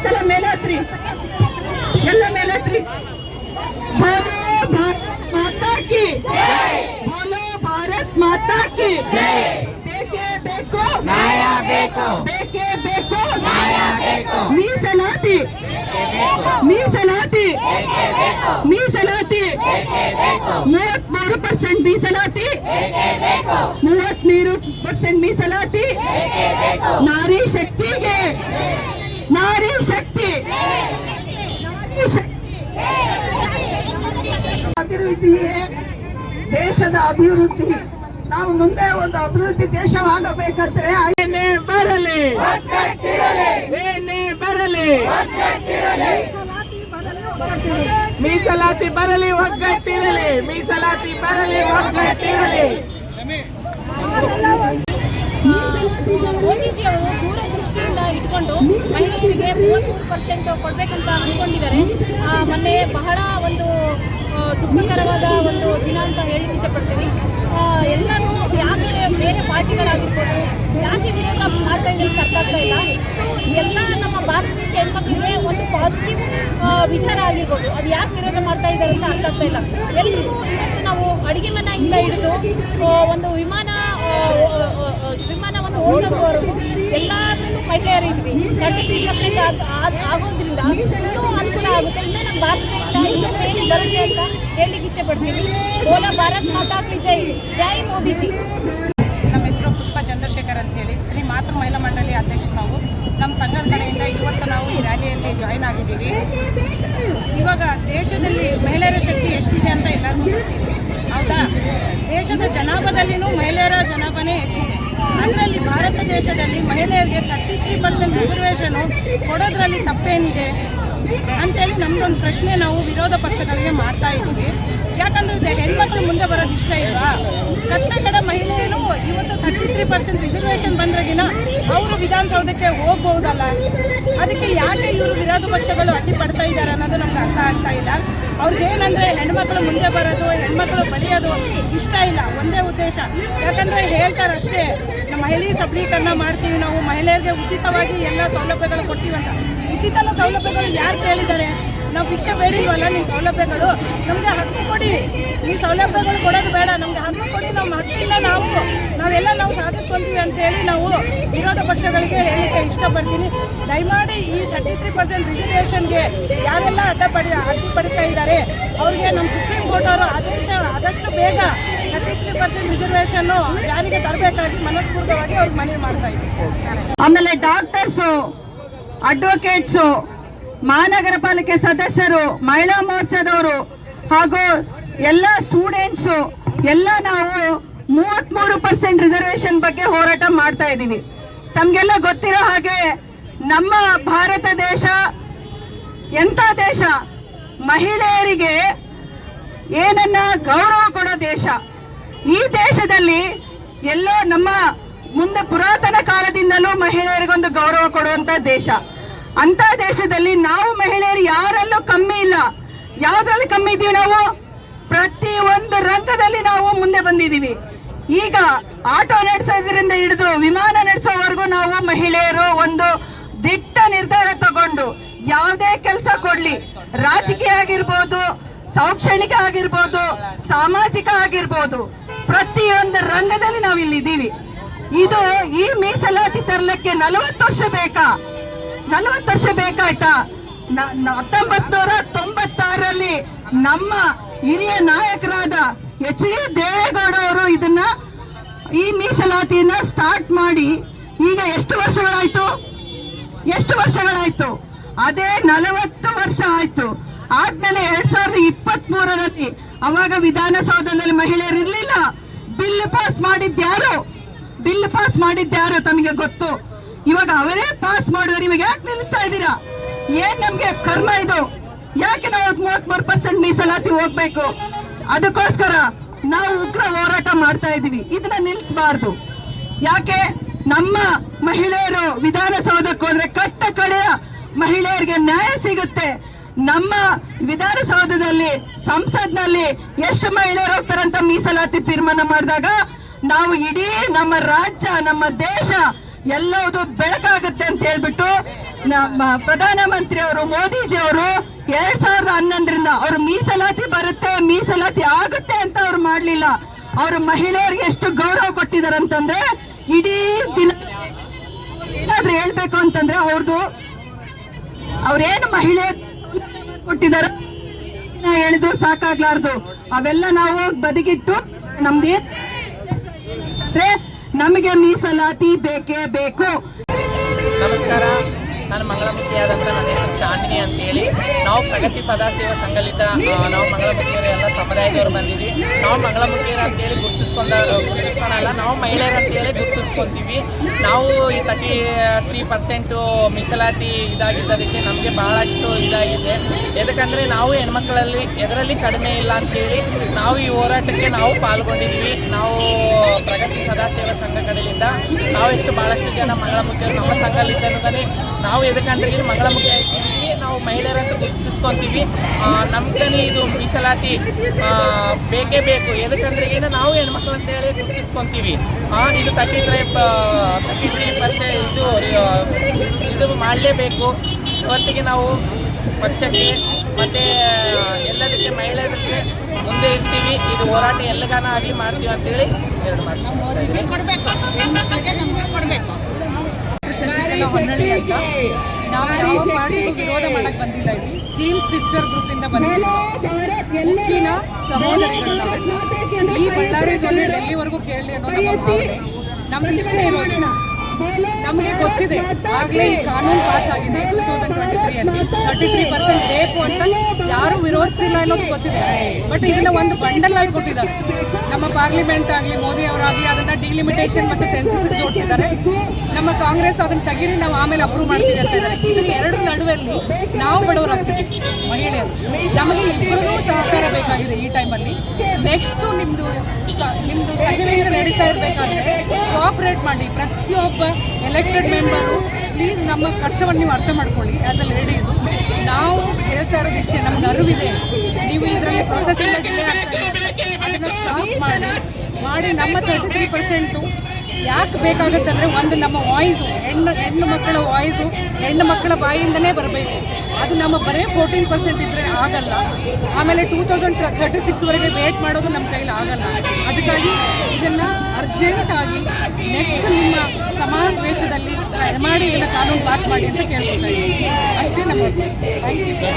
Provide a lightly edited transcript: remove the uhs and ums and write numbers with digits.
ಎಲ್ಲ ಮೇಲಾತ್ರಿ, ಎಲ್ಲ ಮೇಲಾತ್ರಿ. ಬೋಲೋ ಭಾರತ್ ಮಾತಾ ಕಿ, ಬೋಲೋ ಭಾರತ್ ಮಾತಾ ಕಿ. ಬೇಕೇ ಬೇಕು ನ್ಯಾಯ, ಬೇಕು ಬೇಕೇ ಬೇಕು ನ್ಯಾಯ, ಬೇಕು ಮೀಸಲಾತಿ, ಮೀಸಲಾತಿ, ಮೀಸಲಾತಿ 33% ಮೀಸಲಾತಿ, 33% ಮೀಸಲಾತಿ. ನಾರಿ ಶಕ್ತಿಗೆ, ನಾರಿ ಶಕ್ತಿ, ನಾರಿ ಶಕ್ತಿ. ಅಭಿವೃದ್ಧಿಯೇ ದೇಶದ ಅಭಿವೃದ್ಧಿ. ನಾವು ಮುಂದೆ ಒಂದು ಅಭಿವೃದ್ಧಿ ದೇಶವಾಗಬೇಕಂದ್ರೆ ಏನೇ ಬರಲಿ, ಏನೇ ಬರಲಿ, ಮೀಸಲಾತಿ ಬರಲಿ, ಒಗ್ಗಟ್ಟಿರಲಿ, ಮೀಸಲಾತಿ ಬರಲಿ, ಒಗ್ಗಟ್ಟಿರಲಿ. ಮೋದಿಜಿ ಅವರು ದೂರದೃಷ್ಟಿಯಿಂದ ಇಟ್ಕೊಂಡು ಮಹಿಳೆಯರಿಗೆ 33% ಕೊಡಬೇಕಂತ ಅಂದ್ಕೊಂಡಿದ್ದಾರೆ. ಮೊನ್ನೆ ಬಹಳ ಒಂದು ದುಃಖಕರವಾದ ಒಂದು ದಿನ ಅಂತ ಹೇಳಲಿಕ್ಕೆ ಇಷ್ಟಪಡ್ತೀನಿ. ಎಲ್ಲರೂ ಯಾಕೆ ಬೇರೆ ಪಾರ್ಟಿಗಳಾಗಿರ್ಬೋದು ಯಾಕೆ ವಿರೋಧ ಮಾಡ್ತಾ ಇದ್ದಾರೆ ಅಂತ ಅರ್ಥ ಆಗ್ತಾ ಇಲ್ಲ. ಎಲ್ಲ ನಮ್ಮ ಭಾರತ ದೇಶ ಹೆಣ್ಮಕ್ಳಿಗೆ ಒಂದು ಪಾಸಿಟಿವ್ ವಿಚಾರ ಆಗಿರ್ಬೋದು, ಅದು ಯಾಕೆ ವಿರೋಧ ಮಾಡ್ತಾ ಇದ್ದಾರೆ ಅಂತ ಅರ್ಥ ಆಗ್ತಾ ಇಲ್ಲ. ಎಲ್ರಿಗೂ ಇವತ್ತು ನಾವು ಅಡುಗೆ ಮನೆಯಿಂದ ಹಿಡಿದು ಒಂದು ವಿಮಾನವನ್ನು ಓಡಿಸೋವರೆಗೂ ಎಲ್ಲಾದ್ರೂ ಮಹಿಳೆಯರಿದ್ವಿ. 33% ಆಗೋದ್ರಿಂದ ಇನ್ನೂ ಅನುಕೂಲ ಆಗುತ್ತೆ. ಇನ್ನೂ ನಮ್ಮ ಭಾರತ ದೇಶ ಇನ್ನೂ ಮೇಲೆ ಬರುತ್ತೆ ಅಂತ ಹೇಳಲಿಕ್ಕೆ ಇಚ್ಛೆ ಪಡ್ತೀವಿ. ಬೋಲೋ ಭಾರತ್ ಮಾತಾ ಕಿ ಜೈ, ಜೈ ಮೋದಿಜಿ. ನಮ್ಮ ಹೆಸರು ಪುಷ್ಪ ಚಂದ್ರಶೇಖರ್ ಅಂತ ಹೇಳಿ, ಶ್ರೀ ಮಾತೃ ಮಹಿಳಾ ಮಂಡಳಿ ಅಧ್ಯಕ್ಷರು ನಾವು. ನಮ್ಮ ಸಂಘದ ಕಡೆಯಿಂದ ಇವತ್ತು ನಾವು ಈ ರ್ಯಾಲಿಯಲ್ಲಿ ಜಾಯಿನ್ ಆಗಿದ್ದೀವಿ. ಇವಾಗ ದೇಶದಲ್ಲಿ ಮಹಿಳೆಯರ ಶಕ್ತಿ ಎಷ್ಟಿದೆ ಅಂತ ಎಲ್ಲರಿಗೂ ಗೊತ್ತಿದೆ, ಹೌದಾ? ದೇಶದ ಜನಾಭಾದಲ್ಲಿನೂ ಮಹಿಳೆಯರ ಜನಾಭಾನೇ ಹೆಚ್ಚಿದೆ. ಅದರಲ್ಲಿ ಭಾರತ ದೇಶದಲ್ಲಿ ಮಹಿಳೆಯರಿಗೆ 33% ರಿಸರ್ವೇಷನು ಕೊಡೋದ್ರಲ್ಲಿ ತಪ್ಪೇನಿದೆ ಅಂತೇಳಿ ನಮ್ಮದೊಂದು ಪ್ರಶ್ನೆ ನಾವು ವಿರೋಧ ಪಕ್ಷಗಳಿಗೆ ಮಾಡ್ತಾ ಇದ್ದೀವಿ. ಯಾಕಂದರೆ ಹೆಣ್ಮಕ್ಳು ಮುಂದೆ ಬರೋದು ಇಷ್ಟ ಇಲ್ವಾ? ಕಟ್ಟ ಮಹಿಳೆಯರು ಇವತ್ತು 33% ರಿಸರ್ವೇಷನ್ ಬಂದ್ರಗಿನ ಅವರು ವಿಧಾನಸೌಧಕ್ಕೆ ಹೋಗ್ಬಹುದಲ್ಲ. ಅದಕ್ಕೆ ಯಾಕೆ ಇವರು ವಿರೋಧ ಪಕ್ಷಗಳು ಅಡ್ಡಿ ಪಡ್ತಾ ಇದ್ದಾರೆ ಅನ್ನೋದು ನಮ್ಗೆ ಅರ್ಥ ಆಗ್ತಾ ಇಲ್ಲ. ಅವ್ರಿಗೇನಂದರೆ ಹೆಣ್ಮಕ್ಳು ಮುಂದೆ ಬರೋದು, ಹೆಣ್ಮಕ್ಳು ಬಳಿಯೋದು ಇಷ್ಟ ಇಲ್ಲ. ಒಂದೇ ಉದ್ದೇಶ, ಯಾಕಂದರೆ ಹೇಳ್ತಾರಷ್ಟೇ ಮಹಿಳೆ ಸಬಲೀಕರಣ ಮಾಡ್ತೀವಿ ನಾವು, ಮಹಿಳೆಯರಿಗೆ ಉಚಿತವಾಗಿ ಎಲ್ಲ ಸೌಲಭ್ಯಗಳು ಕೊಡ್ತೀವಿ ಅಂತ. ಉಚಿತ ಸೌಲಭ್ಯಗಳು ಯಾರು ಕೇಳಿದ್ದಾರೆ? ನಾವು ಭಿಕ್ಷೆ ಬೇಡಿಲ್ವಲ್ಲ, ನಿಮ್ಮ ಸೌಲಭ್ಯಗಳು ನಮಗೆ ಹಕ್ಕು ಕೊಡಿ. ಈ ಸೌಲಭ್ಯಗಳು ಕೊಡೋದು ಬೇಡ, ನಮಗೆ ಹಕ್ಕು ಕೊಡಿ. ನಮ್ಮ ಹಕ್ಕಿಲ್ಲ, ನಾವೆಲ್ಲ ಸಾಧಿಸ್ಕೊಳ್ತೀವಿ ಅಂತೇಳಿ ನಾವು ವಿರೋಧ ಪಕ್ಷಗಳಿಗೆ ಹೇಳಲಿಕ್ಕೆ ಇಷ್ಟಪಡ್ತೀನಿ. ದಯಮಾಡಿ ಈ 33% ರಿಸರ್ವೇಷನ್ಗೆ ಯಾರೆಲ್ಲ ಅಡ್ಡಿ ಪಡಿತಾ ಇದ್ದಾರೆ ಅವ್ರಿಗೆ ನಮ್ಮ ಸುಪ್ರೀಂ ಕೋರ್ಟ್ ಅವರು ಆದಷ್ಟು ಬೇಗ 33% ರಿಸರ್ವೇಷನ್ನು ಜಾರಿಗೆ ತರಬೇಕಾಗಿ ಮನಸ್ಪೂರ್ವಕವಾಗಿ ಅವ್ರಿಗೆ ಮನವಿ ಮಾಡ್ತಾ ಇದ್ದೀವಿ. ಆಮೇಲೆ ಡಾಕ್ಟರ್ಸು, ಅಡ್ವೊಕೇಟ್ಸು, ಮಹಾನಗರ ಪಾಲಿಕೆ ಸದಸ್ಯರು, ಮಹಿಳಾ ಮೋರ್ಚಾದವರು ಹಾಗೂ ಎಲ್ಲ ಸ್ಟೂಡೆಂಟ್ಸು ಎಲ್ಲ ನಾವು 33% ರಿಸರ್ವೇಷನ್ ಬಗ್ಗೆ ಹೋರಾಟ ಮಾಡ್ತಾ ಇದ್ದೀವಿ. ತಮ್ಗೆಲ್ಲ ಗೊತ್ತಿರೋ ಹಾಗೆ ನಮ್ಮ ಭಾರತ ದೇಶ ಎಂಥ ದೇಶ, ಮಹಿಳೆಯರಿಗೆ ಏನನ್ನ ಗೌರವ ಕೊಡೋ ದೇಶ. ಈ ದೇಶದಲ್ಲಿ ಎಲ್ಲೋ ನಮ್ಮ ಮುಂದೆ ಪುರಾತನ ಕಾಲದಿಂದಲೂ ಮಹಿಳೆಯರಿಗೊಂದು ಗೌರವ ಕೊಡುವಂತ ದೇಶ. ಅಂತ ದೇಶದಲ್ಲಿ ನಾವು ಮಹಿಳೆಯರು ಯಾರಲ್ಲೂ ಕಮ್ಮಿ ಇಲ್ಲ. ಯಾವ್ದ್ರಲ್ಲಿ ಕಮ್ಮಿ ಇದೀವಿ ನಾವು? ಪ್ರತಿ ಒಂದು ರಂಗದಲ್ಲಿ ನಾವು ಮುಂದೆ ಬಂದಿದ್ದೀವಿ. ಈಗ ಆಟೋ ನಡೆಸೋದ್ರಿಂದ ಹಿಡಿದು ವಿಮಾನ ನಡೆಸೋವರೆಗೂ ನಾವು ಮಹಿಳೆಯರು ಒಂದು ದಿಟ್ಟ ನಿರ್ಧಾರ ತಗೊಂಡು ಯಾವುದೇ ಕೆಲಸ ಕೊಡ್ಲಿ, ರಾಜಕೀಯ ಆಗಿರ್ಬೋದು, ಶೈಕ್ಷಣಿಕ ಆಗಿರ್ಬೋದು, ಸಾಮಾಜಿಕ ಆಗಿರ್ಬೋದು, ಪ್ರತಿಯೊಂದು ರಂಗದಲ್ಲಿ ನಾವು ಇಲ್ಲಿದ್ದೀವಿ. ಇದು ಈ ಮೀಸಲಾತಿ ತರಲಿಕ್ಕೆ 40 ವರ್ಷ ಬೇಕಾ? 40 ವರ್ಷ ಬೇಕಾಯ್ತಾ? 1996ರಲ್ಲಿ ನಮ್ಮ ಹಿರಿಯ ನಾಯಕರಾದ ಎಚ್ ಡಿ ದೇವೇಗೌಡ ಅವರು ಇದನ್ನ ಈ ಮೀಸಲಾತಿಯನ್ನ ಸ್ಟಾರ್ಟ್ ಮಾಡಿ ಈಗ ಎಷ್ಟು ವರ್ಷಗಳಾಯ್ತು? ಅದೇ 40 ವರ್ಷ ಆಯ್ತು. ಆದ್ಮೇಲೆ 2023ರಲ್ಲಿ ಅವಾಗ ವಿಧಾನಸೌಧದಲ್ಲಿ ಮಹಿಳೆಯರು ಇರ್ಲಿಲ್ಲ. ಬಿಲ್ ಪಾಸ್ ಮಾಡಿದ್ಯಾರು ತಮಗೆ ಗೊತ್ತು. ಇವಾಗ ಅವರೇ ಪಾಸ್ ಮಾಡಿದ್ರು. ಇವಾಗ ಯಾಕೆ ನಿಲ್ಲಿಸ್ತಾ ಇದ್ದೀರಾ? ಏನ್ ನಮ್ಗೆ ಕರ್ಮ ಇದು? ಯಾಕೆ ನಾವು 33% ಮೀಸಲಾತಿ ಹೋಗ್ಬೇಕು? ಅದಕ್ಕೋಸ್ಕರ ನಾವು ಉಗ್ರ ಹೋರಾಟ ಮಾಡ್ತಾ ಇದೀವಿ. ಇದನ್ನ ನಿಲ್ಲಿಸಬಾರ್ದು. ಯಾಕೆ ನಮ್ಮ ಮಹಿಳೆಯರು ವಿಧಾನಸೌಧಕ್ಕೆ ಹೋದ್ರೆ ಕಟ್ಟ ಕಡೆಯ ಮಹಿಳೆಯರಿಗೆ ನ್ಯಾಯ ಸಿಗುತ್ತೆ. ನಮ್ಮ ವಿಧಾನಸೌಧದಲ್ಲಿ ಸಂಸತ್ನಲ್ಲಿ ಎಷ್ಟು ಮಹಿಳೆಯರು ಹೋಗ್ತಾರಂತ ಮೀಸಲಾತಿ ತೀರ್ಮಾನ ಮಾಡಿದಾಗ ನಾವು ಇಡೀ ನಮ್ಮ ರಾಜ್ಯ, ನಮ್ಮ ದೇಶ ಎಲ್ಲವುದು ಬೆಳಕಾಗುತ್ತೆ ಅಂತ ಹೇಳ್ಬಿಟ್ಟು ನಮ್ಮ ಪ್ರಧಾನಮಂತ್ರಿ ಅವರು ಮೋದಿಜಿ ಅವರು 2011ರಿಂದ ಅವ್ರು ಮೀಸಲಾತಿ ಬರುತ್ತೆ ಮೀಸಲಾತಿ ಆಗುತ್ತೆ ಅಂತ ಅವ್ರು ಮಾಡ್ಲಿಲ್ಲ. ಅವರು ಮಹಿಳೆಯರಿಗೆ ಎಷ್ಟು ಗೌರವ ಕೊಟ್ಟಿದ್ದಾರೆ ಅಂತಂದ್ರೆ ಇಡೀ ದಿನ ಏನಾದ್ರೂ ಹೇಳ್ಬೇಕು ಅಂತಂದ್ರೆ ಅವ್ರೇನು ಮಹಿಳೆ ಕೊಟ್ಟಿದ್ದಾರೆ ಹೇಳಿದ್ರು ಸಾಕಾಗ್ಲಾರ್ದು. ಅವೆಲ್ಲ ನಾವು ಬದಿಗಿಟ್ಟು ನಮ್ದೇನ್ ನಮಗೆ ಮೀಸಲಾತಿ ಬೇಕೇ ಬೇಕು. ನಮಸ್ಕಾರ, ನಾನು ಮಂಗಳಮುಖಿಯಾದಂಥ ನನ್ನ ಹೆಸರು ಚಾಂದಿನಿ ಅಂತೇಳಿ. ನಾವು ಪ್ರಗತಿ ಸದಾಶಿವ ಸಂಘಲಿತ ನಾವು ಮಂಗಳಮುಖಿಯರು ಎಲ್ಲ ಸಮುದಾಯದವರು ಬಂದಿದ್ವಿ. ನಾವು ಮಂಗಳಮುಖಿಯರು ಅಂತೇಳಿ ಗುರುತಿಸ್ಕೊಳಲ್ಲ, ನಾವು ಮಹಿಳೆಯರು ಅಂತೇಳಿ ಗುರುತಿಸ್ಕೊತೀವಿ. ನಾವು ಈ 33% ಮೀಸಲಾತಿ ಇದಾಗಿದ್ದದಕ್ಕೆ ನಮಗೆ ಬಹಳಷ್ಟು ಇದಾಗಿದೆ. ಎದಕ್ಕಂದರೆ ನಾವು ಹೆಣ್ಮಕ್ಳಲ್ಲಿ ಎದರಲ್ಲಿ ಕಡಿಮೆ ಇಲ್ಲ ಅಂತೇಳಿ ನಾವು ಈ ಹೋರಾಟಕ್ಕೆ ನಾವು ಪಾಲ್ಗೊಂಡಿದ್ವಿ. ನಾವು ಪ್ರಗತಿ ಸದಾಶಿವ ಸಂಘ ಕಡೆಯಿಂದ ನಾವು ಭಾಳಷ್ಟು ಜನ ಮಂಗಳಮುಖಿಯರು ನಮ್ಮ ಸಂಘಲಿದ್ದನೇ ನಾವು ಎದಕ್ಕಂದ್ರೆ ಮಂಗಳಮುಖಿ ಆಗಿದ್ದೀವಿ. ನಾವು ಮಹಿಳೆಯರಂತ ಗುರುತಿಸ್ಕೊತೀವಿ. ನಮ್ಗೆ ಇದು ಮೀಸಲಾತಿ ಬೇಕೇ ಬೇಕು. ಎದಕ್ಕಂದ್ರೆ ನಾವು ಹೆಣ್ಮಕ್ಳು ಅಂತೇಳಿ ಗುರುತಿಸ್ಕೊತೀವಿ. ಇದು 33% ಇದು ಮಾಡಲೇಬೇಕು. ಇವತ್ತಿಗೆ ನಾವು ಪಕ್ಷಕ್ಕೆ ಮತ್ತು ಎಲ್ಲದಕ್ಕೆ ಮಹಿಳೆಯರಿಗೆ ಮುಂದೆ ಇರ್ತೀವಿ. ಇದು ಹೋರಾಟ ಎಲ್ಲಗಾನ ಆಗಲಿ ಮಾಡ್ತೀವಿ ಅಂತೇಳಿ ಎರಡು ಮಾತು ಕೊಡಬೇಕು, ಹೆಣ್ಮಕ್ಳಿಗೆ ನಮಗೆ ಕೊಡಬೇಕು. ಶಶಿಕಲಾ ಹೊನ್ನಳ್ಳಿ ಅಂತ. ನಾವು ಯಾವ ಪಾರ್ಟಿಗೂ ವಿರೋಧ ಮಾಡಕ್ ಬಂದಿಲ್ಲ. ಇಲ್ಲಿ ಸೀಲ್ ಸಿಸ್ಟರ್ ಗ್ರೂಪ್ ಇಂದ ಬಂದಿದ್ದೀವಿ. ಉಕ್ಕಿನ ಸಹೋದರಿಗಳು ನಾವು. ಈ ಬಳ್ಳಾರಿ ಜಿಲ್ಲೆ ಎಲ್ಲಿವರೆಗೂ ಕೇಳಲಿ ಅನ್ನೋ ನಮ್ಮ ಭಾವನೆ. ನಮ್ಗೆ ಇಷ್ಟ ಇರೋದು, ನಮಗೆ ಗೊತ್ತಿದೆ ಆಗಲೇ ಈ ಕಾನೂನು ಪಾಸ್ ಆಗಿದೆ 2023 33% ಬೇಕು ಅಂತ ಯಾರು ವಿರೋಧಿಸಿಲ್ಲ ಅನ್ನೋದು ಗೊತ್ತಿದೆ. ಬಟ್ ಇದನ್ನ ಒಂದು ಬಂಡಲ್ ಆಗಿ ಕೊಟ್ಟಿದ್ದಾರೆ ನಮ್ಮ ಪಾರ್ಲಿಮೆಂಟ್ ಆಗಲಿ ಮೋದಿ ಅವರಾಗಲಿ. ಅದನ್ನ ಡಿಲಿಮಿಟೇಷನ್ ಮತ್ತು ಸೆನ್ಸಸ್ ಜೋಡಿಸಿದ್ದಾರೆ. ನಮ್ಮ ಕಾಂಗ್ರೆಸ್ ಅದನ್ನ ತೆಗೀರಿ, ನಾವು ಆಮೇಲೆ ಅಪ್ರೂವ್ ಮಾಡ್ತೀವಿ ಅಂತ ಇದ್ದಾರೆ. ಇದ್ರ ಎರಡು ನಡುವೆಲ್ಲಿ ನಾವು ಬಡವರಾಗ್ತೀವಿ ಮಹಿಳೆಯರು. ನಮಗೆ ಇಬ್ಬರಿಗೂ ಸಹಕಾರ ಬೇಕಾಗಿದೆ ಈ ಟೈಮಲ್ಲಿ. ನೆಕ್ಸ್ಟು ನಿಮ್ಮದು ಸನ್ನಿವೇಶ ನಡೀತಾ ಇರಬೇಕಾದ್ರೆ ಕೋಆಪರೇಟ್ ಮಾಡಿ. ಪ್ರತಿಯೊಬ್ಬ ಎಲೆಕ್ಟೆಡ್ ಮೆಂಬರು ಪ್ಲೀಸ್ ನಮ್ಮ ಕಷ್ಟವನ್ನು ನೀವು ಅರ್ಥ ಮಾಡ್ಕೊಳ್ಳಿ. ಆ್ಯಸ್ ಅ ಲೇಡೀಸು ನಾವು ಹೇಳ್ತಾ ಇರೋದು ಇಷ್ಟೇ, ನಮ್ಗೆ ಅರಿವಿದೆ ನೀವು ಇದರಲ್ಲಿ ಪ್ರೊಸೆಸ್ಸಿಂದ ಡಿಲೇ ಆಗ್ತಾ ಇದೆ. ಅದನ್ನು ಸ್ಟಾಪ್ ಮಾಡಿ ನಮ್ಮ 33% ಯಾಕೆ ಬೇಕಾಗುತ್ತೆ ಅಂದರೆ, ಒಂದು ನಮ್ಮ ವಾಯ್ಸು ಹೆಣ್ಣು ಮಕ್ಕಳ ವಾಯ್ಸು ಹೆಣ್ಣು ಮಕ್ಕಳ ಬಾಯಿಂದಲೇ ಬರಬೇಕು. ಅದು ನಮ್ಮ ಬರೀ 14% ಇದ್ದರೆ ಆಗಲ್ಲ. ಆಮೇಲೆ 2036ವರೆಗೆ ವೇಟ್ ಮಾಡೋದು ನಮ್ಮ ಕೈಲಿ ಆಗಲ್ಲ. ಅದಕ್ಕಾಗಿ ಇದನ್ನು ಅರ್ಜೆಂಟಾಗಿ ನೆಕ್ಸ್ಟ್ ನಿಮ್ಮ ಸಮಾವೇಶದಲ್ಲಿ ಮಾಡಿ ಇದನ್ನು ಕಾನೂನು ಪಾಸ್ ಮಾಡಿ ಅಂತ ಕೇಳ್ಕೊತಾ ಇದ್ದೀನಿ. ಅಷ್ಟೇ ನಮ್ಮ ಉದ್ದೇಶ. Thank you.